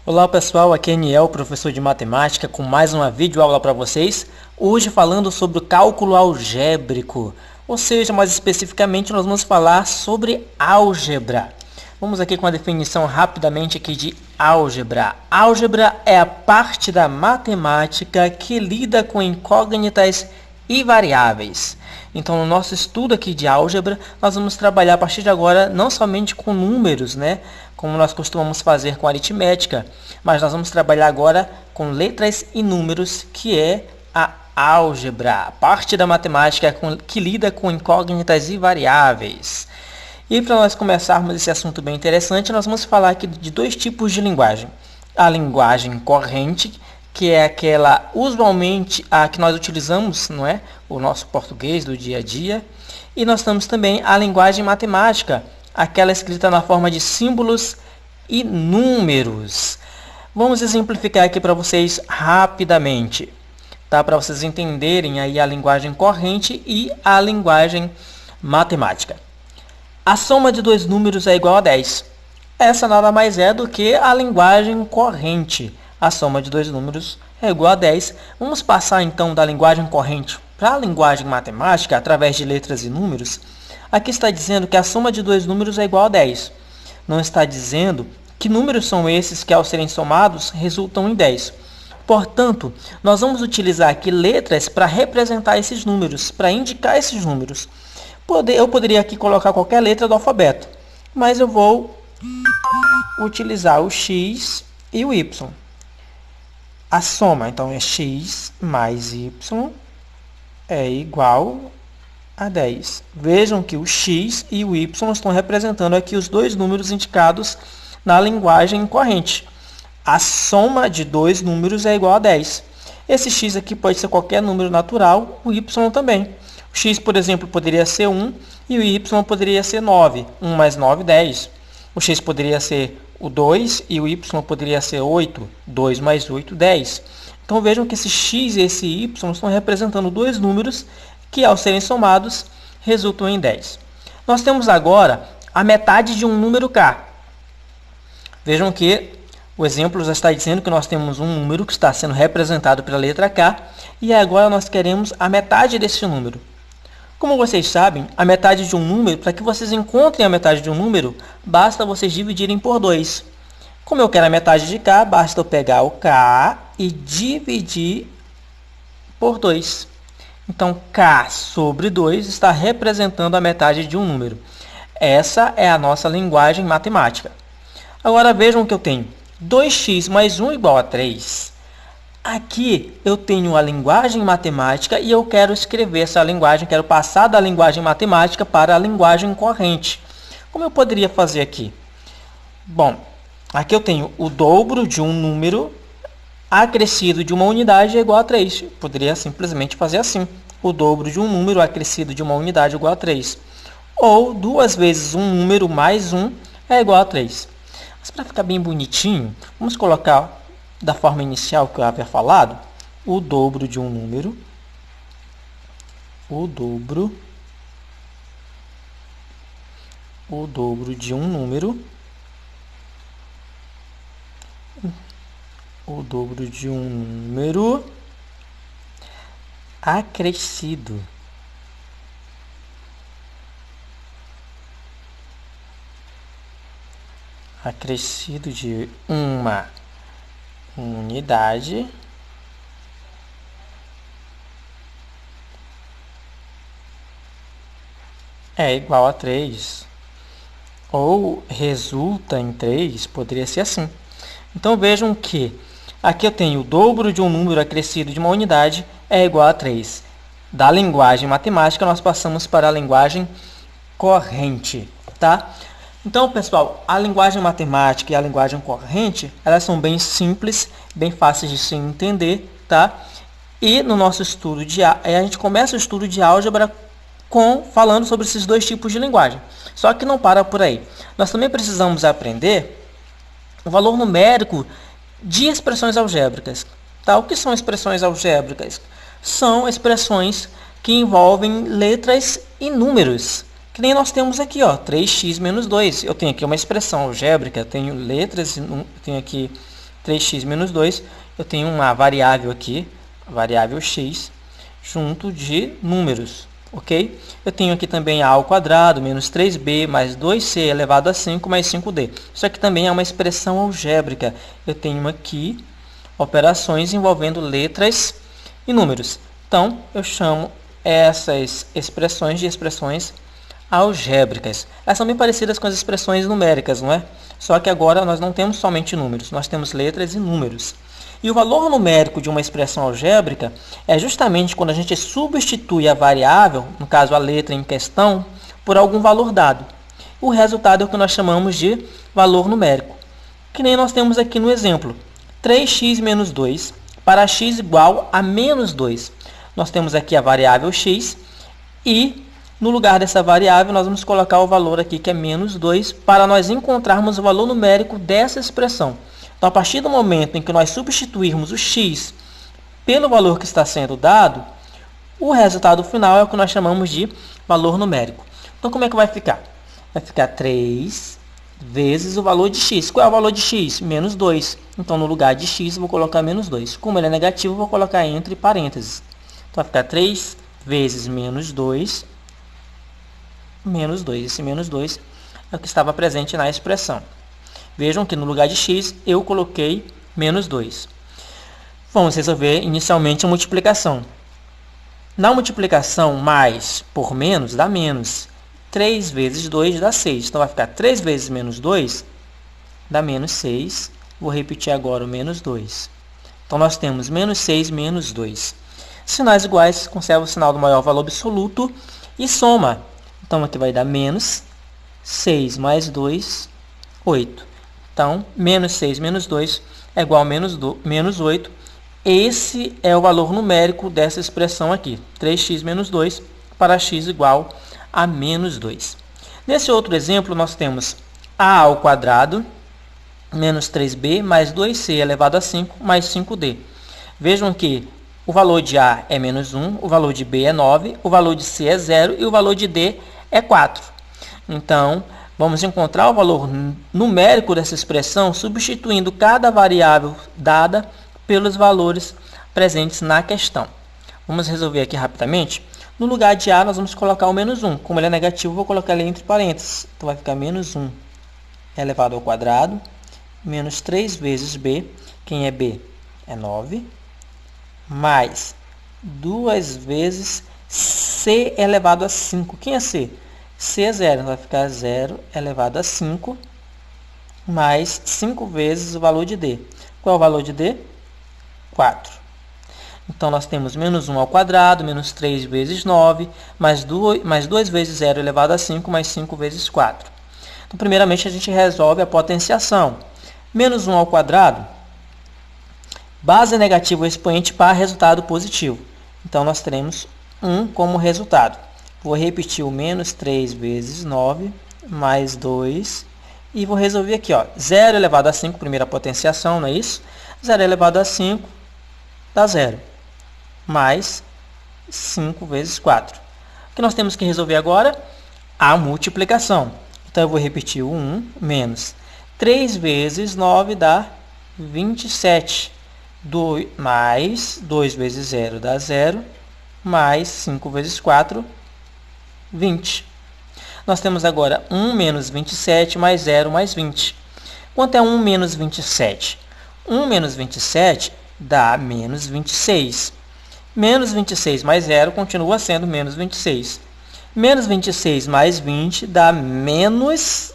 Olá pessoal, aqui é Niel, professor de matemática, com mais uma videoaula para vocês. Hoje falando sobre o cálculo algébrico, ou seja, mais especificamente nós vamos falar sobre álgebra. Vamos aqui com a definição rapidamente aqui de álgebra. Álgebra é a parte da matemática que lida com incógnitas e variáveis. Então, no nosso estudo aqui de álgebra, nós vamos trabalhar a partir de agora não somente com números, como nós costumamos fazer com aritmética, mas nós vamos trabalhar agora com letras e números, que é a álgebra, a parte da matemática que lida com incógnitas e variáveis. E para nós começarmos esse assunto bem interessante, nós vamos falar aqui de dois tipos de linguagem. A linguagem corrente, que é aquela usualmente a que nós utilizamos, não é? O nosso português do dia a dia. E nós temos também a linguagem matemática, aquela escrita na forma de símbolos e números. Vamos exemplificar aqui para vocês rapidamente, tá? Para vocês entenderem aí a linguagem corrente e a linguagem matemática. A soma de dois números é igual a 10. Essa nada mais é do que a linguagem corrente. A soma de dois números é igual a 10. Vamos passar então da linguagem corrente para a linguagem matemática através de letras e números. Aqui está dizendo que a soma de dois números é igual a 10. Não está dizendo que números são esses que, ao serem somados, resultam em 10. Portanto, nós vamos utilizar aqui letras para representar esses números, para indicar esses números. Eu poderia aqui colocar qualquer letra do alfabeto, mas eu vou utilizar o X e o Y. A soma, então, é x mais y é igual a 10. Vejam que o x e o y estão representando aqui os dois números indicados na linguagem corrente. A soma de dois números é igual a 10. Esse x aqui pode ser qualquer número natural, o y também. O x, por exemplo, poderia ser 1 e o y poderia ser 9. 1 mais 9, 10. O x poderia ser o 2 e o y poderia ser 8. 2 mais 8, 10. Então vejam que esse x e esse y estão representando dois números que, ao serem somados, resultam em 10. Nós temos agora a metade de um número k. Vejam que o exemplo já está dizendo que nós temos um número que está sendo representado pela letra k e agora nós queremos a metade desse número. Como vocês sabem, a metade de um número, para que vocês encontrem a metade de um número, basta vocês dividirem por 2. Como eu quero a metade de k, basta eu pegar o k e dividir por 2. Então, k sobre 2 está representando a metade de um número. Essa é a nossa linguagem matemática. Agora vejam que eu tenho 2x mais 1 igual a 3. Aqui eu tenho a linguagem matemática e eu quero escrever essa linguagem, quero passar da linguagem matemática para a linguagem corrente. Como eu poderia fazer aqui? Bom, aqui eu tenho o dobro de um número acrescido de uma unidade é igual a 3. Eu poderia simplesmente fazer assim. O dobro de um número acrescido de uma unidade é igual a 3. Ou 2 vezes um número mais 1 é igual a 3. Mas para ficar bem bonitinho, vamos colocar da forma inicial que eu havia falado, o dobro de um número, o dobro de um número, o dobro de um número acrescido de uma unidade é igual a 3. Ou resulta em 3, poderia ser assim. Então vejam que aqui eu tenho o dobro de um número acrescido de uma unidade é igual a 3. Da linguagem matemática, nós passamos para a linguagem corrente, tá? Então, pessoal, a linguagem matemática e a linguagem corrente, elas são bem simples, bem fáceis de se entender, tá? E no nosso estudo a gente começa o estudo de álgebra falando sobre esses dois tipos de linguagem. Só que não para por aí. Nós também precisamos aprender o valor numérico de expressões algébricas. Tá? O que são expressões algébricas? São expressões que envolvem letras e números. Que nem nós temos aqui, ó, 3x menos 2. Eu tenho aqui uma expressão algébrica, tenho letras, tenho aqui 3x menos 2, eu tenho uma variável aqui, a variável x, junto de números, ok? Eu tenho aqui também a ao quadrado menos 3b mais 2c elevado a 5 mais 5d. Isso aqui também é uma expressão algébrica. Eu tenho aqui operações envolvendo letras e números. Então, eu chamo essas expressões de expressões algébricas. Elas são bem parecidas com as expressões numéricas, não é? Só que agora nós não temos somente números, nós temos letras e números. E o valor numérico de uma expressão algébrica é justamente quando a gente substitui a variável, no caso a letra em questão, por algum valor dado. O resultado é o que nós chamamos de valor numérico. Que nem nós temos aqui no exemplo. 3x menos 2 para x igual a menos 2. Nós temos aqui a variável x e no lugar dessa variável nós vamos colocar o valor aqui que é menos 2 para nós encontrarmos o valor numérico dessa expressão. Então, a partir do momento em que nós substituirmos o x pelo valor que está sendo dado, o resultado final é o que nós chamamos de valor numérico. Então, como é que vai ficar? Vai ficar 3 vezes o valor de x. Qual é o valor de x? Menos 2. Então, no lugar de x, eu vou colocar menos 2. Como ele é negativo, eu vou colocar entre parênteses. Então, vai ficar 3 vezes menos 2, menos 2. Esse menos 2 é o que estava presente na expressão. Vejam que no lugar de x, eu coloquei menos 2. Vamos resolver inicialmente a multiplicação. Na multiplicação, mais por menos dá menos. 3 vezes 2 dá 6. Então, vai ficar 3 vezes menos 2 dá menos 6. Vou repetir agora o menos 2. Então, nós temos menos 6 menos 2. Sinais iguais, conserva o sinal do maior valor absoluto e soma. Então, aqui vai dar menos 6 mais 2, 8. Então, menos 6 menos 2 é igual a menos 8. Esse é o valor numérico dessa expressão aqui. 3x menos 2 para x igual a menos 2. Nesse outro exemplo, nós temos a ao quadrado menos 3b mais 2c elevado a 5 mais 5d. Vejam que o valor de a é menos 1, o valor de b é 9, o valor de c é 0 e o valor de d é 4. Então, vamos encontrar o valor numérico dessa expressão substituindo cada variável dada pelos valores presentes na questão. Vamos resolver aqui rapidamente. No lugar de a, nós vamos colocar o menos 1. Como ele é negativo, vou colocar ele entre parênteses. Então, vai ficar menos 1 elevado ao quadrado, menos 3 vezes b. Quem é b? É 9. Mais 2 vezes c elevado a 5. Quem é c? C é 0, vai ficar 0 elevado a 5, mais 5 vezes o valor de d. Qual é o valor de d? 4. Então, nós temos menos 1 ao quadrado, menos 3 vezes 9, mais 2 vezes 0 elevado a 5, mais 5 vezes 4. Então, primeiramente, a gente resolve a potenciação. Menos 1 ao quadrado, base negativa ou expoente para resultado positivo. Então, nós teremos 1 como resultado. Vou repetir o menos 3 vezes 9, mais 2. E vou resolver aqui, ó, 0 elevado a 5, primeira potenciação, não é isso? 0 elevado a 5 dá 0. Mais 5 vezes 4. O que nós temos que resolver agora? A multiplicação. Então, eu vou repetir o 1 menos 3 vezes 9 dá 27. Mais 2 vezes 0 dá 0. Mais 5 vezes 4, 20. Nós temos agora 1 menos 27 mais 0 mais 20. Quanto é 1 menos 27? 1 menos 27 dá menos 26. Menos 26 mais 0 continua sendo menos 26. Menos 26 mais 20 dá menos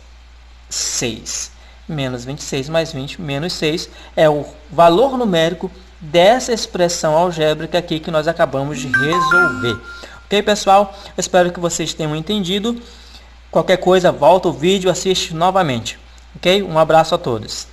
6. Menos 26 mais 20, menos 6, é o valor numérico dessa expressão algébrica aqui que nós acabamos de resolver. Ok, pessoal? Eu espero que vocês tenham entendido. Qualquer coisa, volta o vídeo, assiste novamente. Ok? Um abraço a todos.